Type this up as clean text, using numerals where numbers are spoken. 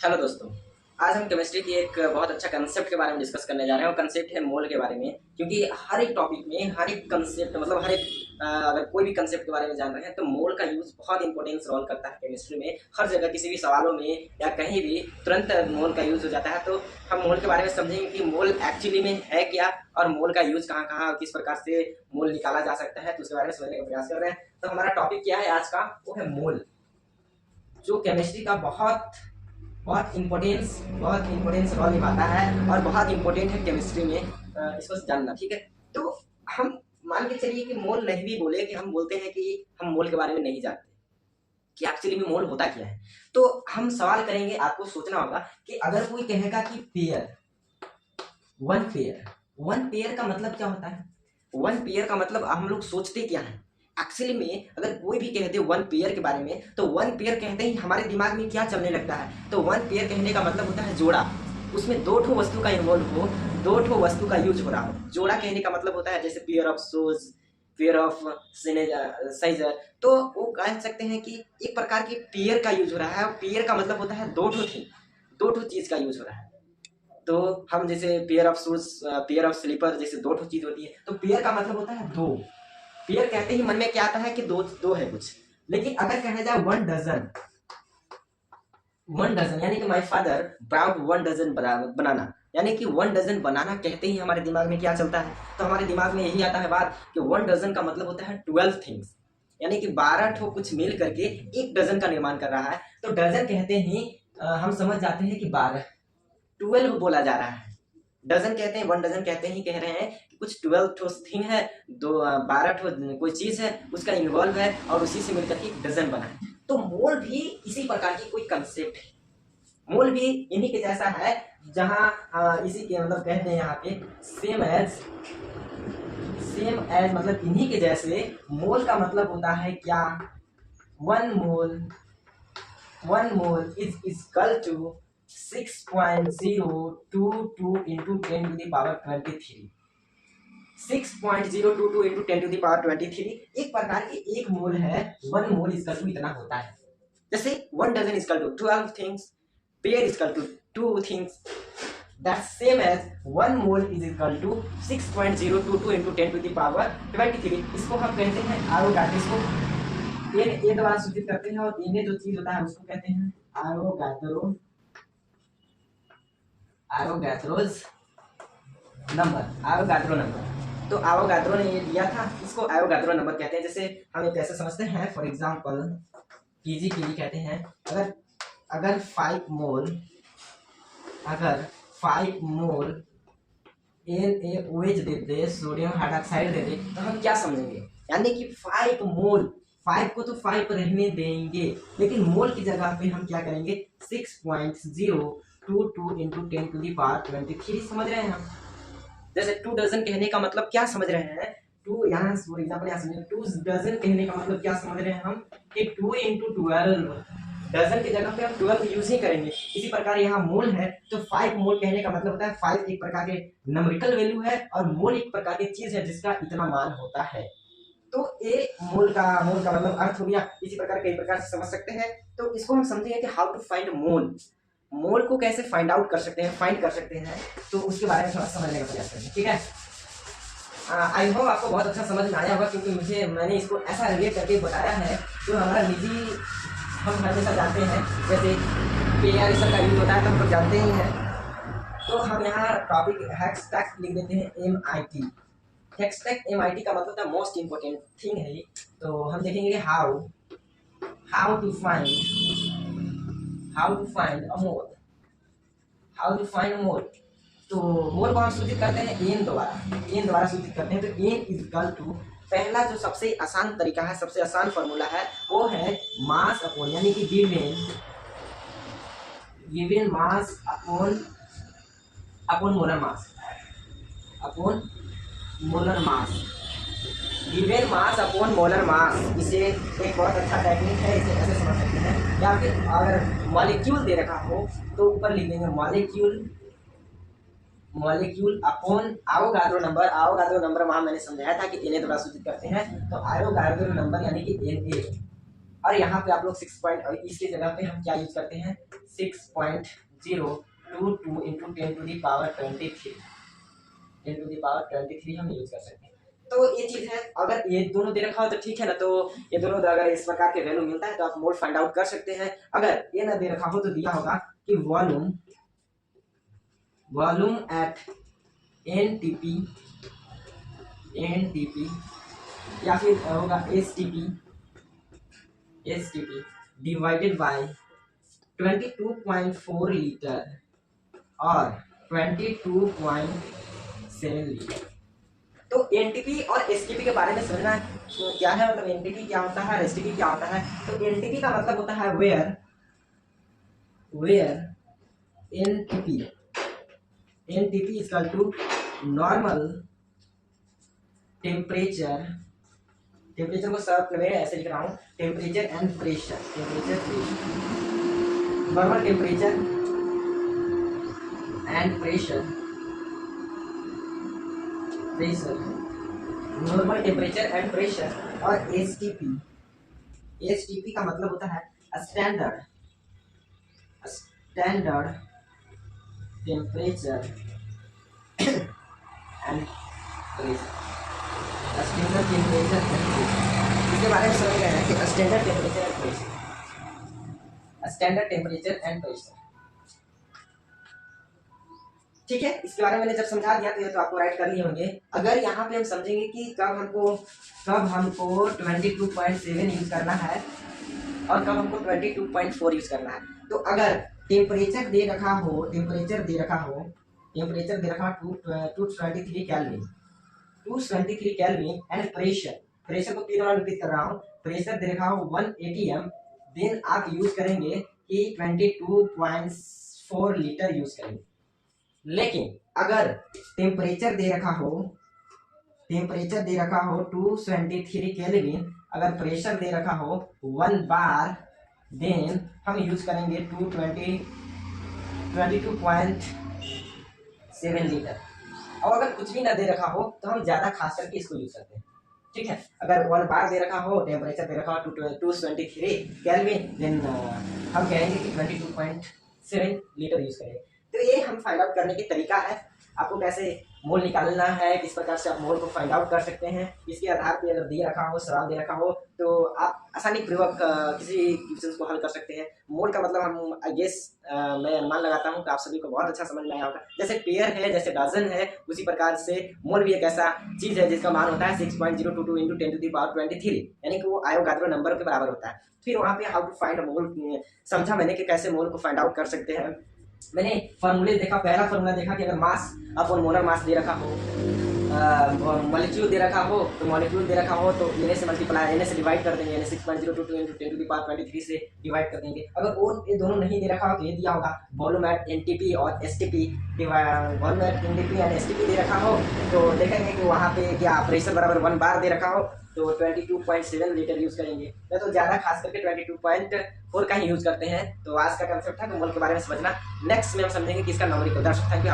Hello दोस्तों। आज हम केमिस्ट्री की एक बहुत अच्छा कंसेप्ट के बारे में डिस्कस करने जा रहे हैं और कंसेप्ट है मोल के बारे में। क्योंकि हर एक टॉपिक में हर एक कंसेप्ट मतलब हर एक अगर कोई भी कंसेप्ट के बारे में जान रहे हैं तो मोल का यूज बहुत इंपॉर्टेंस रोल करता है केमिस्ट्री में। हर जगह किसी भी सवालों में या कहीं भी तुरंत मोल का यूज हो जाता है। तो हम मोल के बारे में समझेंगे कि मोल एक्चुअली में है क्या और मोल का यूज कहाँ कहाँ और किस प्रकार से मोल निकाला जा सकता है, तो उसके बारे में समझने का प्रयास कर रहे हैं। तो हमारा टॉपिक क्या है आज का, वो है मोल, जो केमिस्ट्री का बहुत बहुत इम्पोर्टेंस रोल निभाता है और बहुत इम्पोर्टेंट है केमिस्ट्री में इसको जानना। ठीक है, तो हम मान के चलिए कि मोल नहीं भी बोले कि हम बोलते हैं कि हम मोल के बारे में नहीं जानते कि एक्चुअली में मोल होता क्या है। तो हम सवाल करेंगे, आपको सोचना होगा कि अगर कोई कहेगा कि पेयर, वन पेयर का मतलब क्या होता है। वन पेयर का मतलब हम लोग सोचते क्या है एक्चुअली में। अगर कोई भी कहते वन पेयर के बारे में तो वन पेयर कहते ही हमारे दिमाग में क्या चलने लगता है। तो वन पेयर कहने का मतलब होता है जोड़ा, उसमें दो ठो वस्तु का इन्वॉल्व हो, दो ठो वस्तु का यूज हो रहा हो। जोड़ा कहने का मतलब होता है जैसे pair of shoes, pair of scissor. तो वो कह सकते हैं कि एक प्रकार की पेयर का यूज हो रहा है। पेयर का मतलब होता है दो ठो थिंग, दो ठो चीज का यूज हो रहा है। तो हम जैसे pair of shoes, pair of slipper, जैसे दो ठो चीज होती है तो पेयर का मतलब होता है दो। पेयर कहते ही मन में क्या आता है कि दो दो है कुछ। लेकिन अगर कहा जाए वन डजन, यानी कि my father brought one dozen banana, यानी कि वन डजन बनाना कहते ही हमारे दिमाग में क्या चलता है। तो हमारे दिमाग में यही आता है बात कि वन डजन का मतलब होता है 12 थिंग्स, यानी कि 12 ठो कुछ मिल करके एक डजन का निर्माण कर रहा है। तो डजन कहते ही हम समझ जाते हैं कि 12, 12 बोला जा रहा है। डजन कहते हैं, वन डजन कहते ही कह रहे हैं कि कुछ 12 ठो थिंग है, दो 12 ठो कोई चीज है, उसका इन्वॉल्व है और उसी से मिलकर के डजन बना है। तो मोल भी इसी प्रकार की कोई कंसेप्ट है। मोल भी इन्हीं के जैसा है, जहां इसी के मतलब कहते हैं यहाँ पे सेम एज मतलब इन्हीं के जैसे। मोल का मतलब होता है क्या, one mole is equal to 6.022 into 10 to the power 23। 6.022 into 10 to the power 23 एक प्रकार की एक मोल है। वन मोल इसका टू इतना होता है। जैसे one dozen equal to 12 things, pair equal to 2 things, that same as one mole is equal to 6.022 into 10 to the power 23। इसको हम कहते हैं एवोगाड्रो। इसको ए द्वारा सूचित करते हैं और इन्हें जो चीज होता है उसको कहते हैं एवोगाड्रोस नंबर। तो एवोगाड्रो ने ये दिया था, इसको एवोगाड्रो नंबर कहते हैं। जैसे हम एक कैसे समझते हैं, फॉर एग्जांपल पीजी के लिए कहते हैं, अगर 5 मोल NaOH दे दे, सोडियम हाइड्रोक्साइड दे दे, तो हम क्या समझेंगे, यानी कि 5 मोल, 5 को तो 5 रहने देंगे, लेकिन मोल की जगह पे हम क्या करेंगे 6.022 into 10 to the power 23 समझ रहे हैं हम। जैसे 2 डजन कहने का मतलब क्या समझ रहे हैं, 2 यहाँ फॉर एग्जांपल यहाँ समझिए 2 डजन कहने का मतलब क्या समझ रहे हैं हम कि 2 into 12, डजन की जगह पे हम 12 यूज ही करेंगे। इसी प्रकार यहाँ मोल है तो 5 मोल कहने का मतलब होता है 5 एक प्रकार के नंबरिकल वैल्यू है और मोल एक प्रकार की चीज है जिसका इतना मान होता है। तो ये मोल का मतलब अर्थ हो गया। इसी प्रकार कई प्रकार से समझ सकते हैं। तो इसको हम समझेंगे कि हाउ टू फाइंड मोल को कैसे फाइंड आउट कर सकते हैं, फाइंड कर सकते हैं। तो उसके बारे में थोड़ा समझने का प्रयास करेंगे, ठीक है। आई होप आपको बहुत अच्छा समझ में आया होगा, क्योंकि मैंने इसको ऐसा रिलेट करके बताया है जो हमारा निजी हम हमेशा जानते हैं। जैसे पेयर का यूज होता है तो हम लोग जानते ही हैं। तो हम यहाँ टॉपिक हैशटैग लिख देते हैं MIT। हैशटैग MIT का मतलब है मोस्ट इम्पोर्टेंट थिंग है। तो हम देखेंगे हाउ टू फाइंड अ मोल। तो मोल को हम सूचित करते हैं एन द्वारा सूचित करते हैं। तो एन इज इक्वल टू, पहला जो सबसे आसान तरीका है, सबसे आसान फॉर्मूला है वो है मास अपॉन, यानी कि given mass upon molar mass, given mass upon molar mass. इसे एक बहुत अच्छा टेक्निक है, इसे ऐसे समझ सकते हैं। या फिर अगर मॉलिक्यूल दे रखा हो तो ऊपर लिख देंगे मॉलिक्यूल अपॉन एवोगाड्रो नंबर वहां मैंने समझाया था कि Na द्वारा सूचित करते हैं। तो एवोगाड्रो नंबर यानी कि Na, और यहाँ पे आप लोग 6 पॉइंट, इसकी जगह पे हम क्या यूज करते हैं 6.022 इंटू 10⁻23 हम यूज कर सकते हैं। तो ये चीज है, अगर ये दोनों दे रखा हो तो ठीक है ना, तो ये दोनों अगर इस प्रकार के वैल्यू मिलता है तो आप मोल फाइंड आउट कर सकते हैं। अगर ये ना दे रखा हो तो दिया होगा कि वॉल्यूम एट एनटीपी या फिर होगा एसटीपी डिवाइडेड बाय 22.4 लीटर और 22.7 लीटर। तो एनटीपी और एसटीपी के बारे में समझना क्या है, मतलब एनटीपी क्या होता है, एसटीपी क्या होता है। तो एनटीपी का मतलब होता है where NTP equal to normal temperature को शब्द में ऐसे लिख रहा हूँ, temperature and pressure, normal temperature and pressure, normal temperature and pressure. और एसटीपी का मतलब होता है standard temperature and pressure. Standard temperature and pressure, इसके बारे में समझ गए हैं कि स्टैंडर्ड टेम्परेचर एंड प्रेशर, ठीक है। इसके बारे में मैंने जब समझा दिया तो आपको राइट कर लिए होंगे। अगर यहाँ पे हम समझेंगे कि कब हमको 22.7 यूज करना है और कब हमको 22.4 यूज करना है। तो अगर टेम्परेचर दे रखा हो 223 केल्विन एंड प्रेशर को 3 बार रिपीट कर रहा हूँ, प्रेशर दे रखा हो 180 m, देन आप यूज करेंगे कि 22.4 लीटर यूज करेंगे। लेकिन अगर टेम्परेचर दे रखा हो 223 केल्विन, अगर प्रेशर दे रखा हो 1 बार, देन हम यूज करेंगे 22.7 लीटर। और अगर कुछ भी ना दे रखा हो तो हम ज्यादा खास करके इसको यूज करते हैं, ठीक है। अगर 1 बार दे रखा हो, टेम्परेचर दे रखा हो 223 केल्विन, देन हम कहेंगे कि 22.7 लीटर यूज करेंगे। तो ये हम फाइंड आउट करने की तरीका है, आपको कैसे मोल निकालना है, किस प्रकार से आप मोल को फाइंड आउट कर सकते हैं। इसके आधार पे अगर दे रखा हो, सवाल दे रखा हो, तो आप आसानी पूर्वक किसी क्वेश्चन को हल कर सकते हैं। मोल का मतलब हम आई गेस मैं अनुमान लगाता हूँ कि आप सभी को बहुत अच्छा समझ में आया होगा। जैसे पेयर है, जैसे डजन है, उसी प्रकार से मोल भी एक ऐसा चीज है जिसका मान होता है 6.022 इंटू 10⁻23, यानी कि वो अवोगाद्रो नंबर के बराबर होता है। फिर वहाँ पे हाउ टू फाइंड मोल समझा मैंने कि कैसे मोल को फाइंड आउट कर सकते हैं। मैंने फॉर्मूले देखा, पहला फॉर्मूला देखा कि अगर मास अपॉन मोलर मास दे रखा हो, मॉलिक्यूल दे रखा हो तो Na से मल्टीप्लाई, Na से डिवाइड कर देंगे, 6.022 इंटू 10⁻23 से डिवाइड कर देंगे। अगर वो ये दोनों नहीं दे रखा हो तो ये दिया होगा वॉल्यूम एट एनटीपी और STP, volume at NTP and STP दे रखा हो तो देखेंगे कि वहाँ पे क्या प्रेशर बराबर 1 बार दे रखा हो तो 22.7 लीटर यूज करेंगे। तो ज़्यादा खास करके 22.4 का ही यूज करते हैं। तो आज का कंसेप्ट था कि मोल के बारे में समझना। नेक्स्ट में हम समझेंगे कि इसका न्यूमेरिकल। दर्शक थैंक यू।